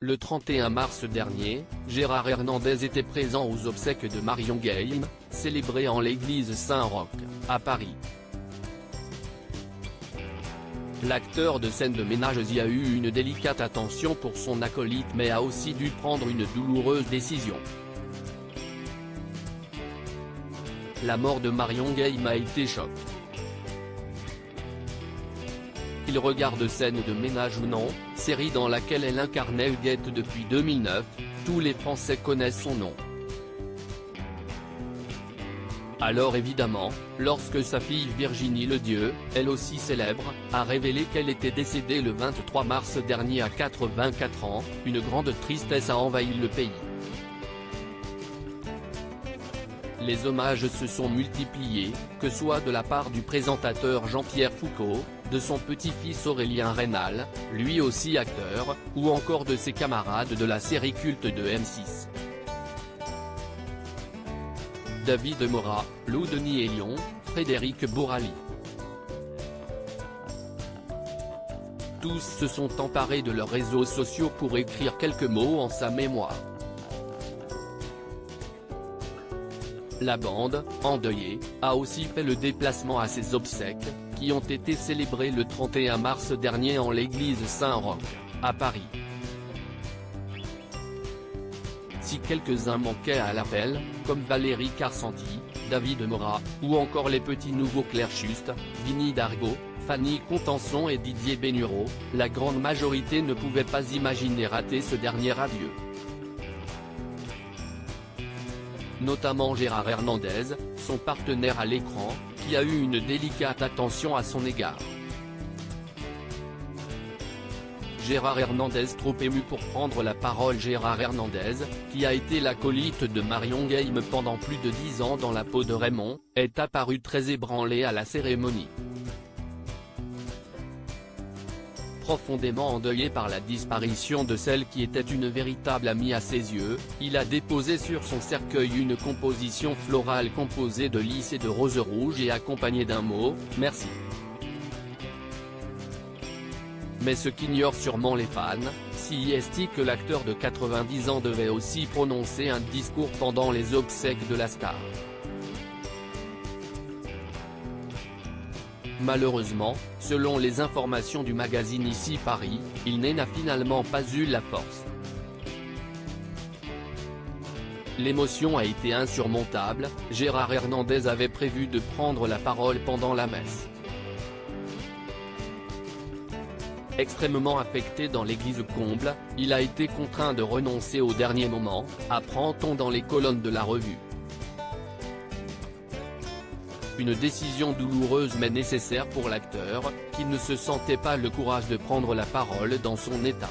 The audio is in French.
Le 31 mars dernier, Gérard Hernandez était présent aux obsèques de Marion Game, célébrées en l'église Saint-Roch, à Paris. L'acteur de scène de ménage y a eu une délicate attention pour son acolyte mais a aussi dû prendre une douloureuse décision. La mort de Marion Game a été choc. Il regarde Scène de ménage ou non, série dans laquelle elle incarnait Huguette depuis 2009, tous les Français connaissent son nom. Alors évidemment, lorsque sa fille Virginie Ledieu, elle aussi célèbre, a révélé qu'elle était décédée le 23 mars dernier à 84 ans, une grande tristesse a envahi le pays. Les hommages se sont multipliés, que soit de la part du présentateur Jean-Pierre Foucault, de son petit-fils Aurélien Rénal, lui aussi acteur, ou encore de ses camarades de la série culte de M6. David Morat, Lou Denis Elion, Frédéric Bourali. Tous se sont emparés de leurs réseaux sociaux pour écrire quelques mots en sa mémoire. La bande, endeuillée, a aussi fait le déplacement à ses obsèques, qui ont été célébrées le 31 mars dernier en l'église Saint-Roch, à Paris. Si quelques-uns manquaient à l'appel, comme Valérie Carcenti, David Morat, ou encore les petits nouveaux Claire Schust, Vinnie Dargaud, Fanny Contenson et Didier Bénureau, la grande majorité ne pouvait pas imaginer rater ce dernier adieu. Notamment Gérard Hernandez, son partenaire à l'écran, qui a eu une délicate attention à son égard. Gérard Hernandez trop ému pour prendre la parole. Gérard Hernandez, qui a été l'acolyte de Marion Game pendant plus de 10 ans dans la peau de Raymond, est apparu très ébranlé à la cérémonie. Profondément endeuillé par la disparition de celle qui était une véritable amie à ses yeux, il a déposé sur son cercueil une composition florale composée de lys et de roses rouges et accompagnée d'un mot « Merci ». Mais ce qu'ignorent sûrement les fans, c'est que l'acteur de 90 ans devait aussi prononcer un discours pendant les obsèques de la star. Malheureusement, selon les informations du magazine Ici Paris, il n'a finalement pas eu la force. L'émotion a été insurmontable, Gérard Hernandez avait prévu de prendre la parole pendant la messe. Extrêmement affecté dans l'église comble, il a été contraint de renoncer au dernier moment, apprend-on dans les colonnes de la revue. Une décision douloureuse mais nécessaire pour l'acteur, qui ne se sentait pas le courage de prendre la parole dans son état.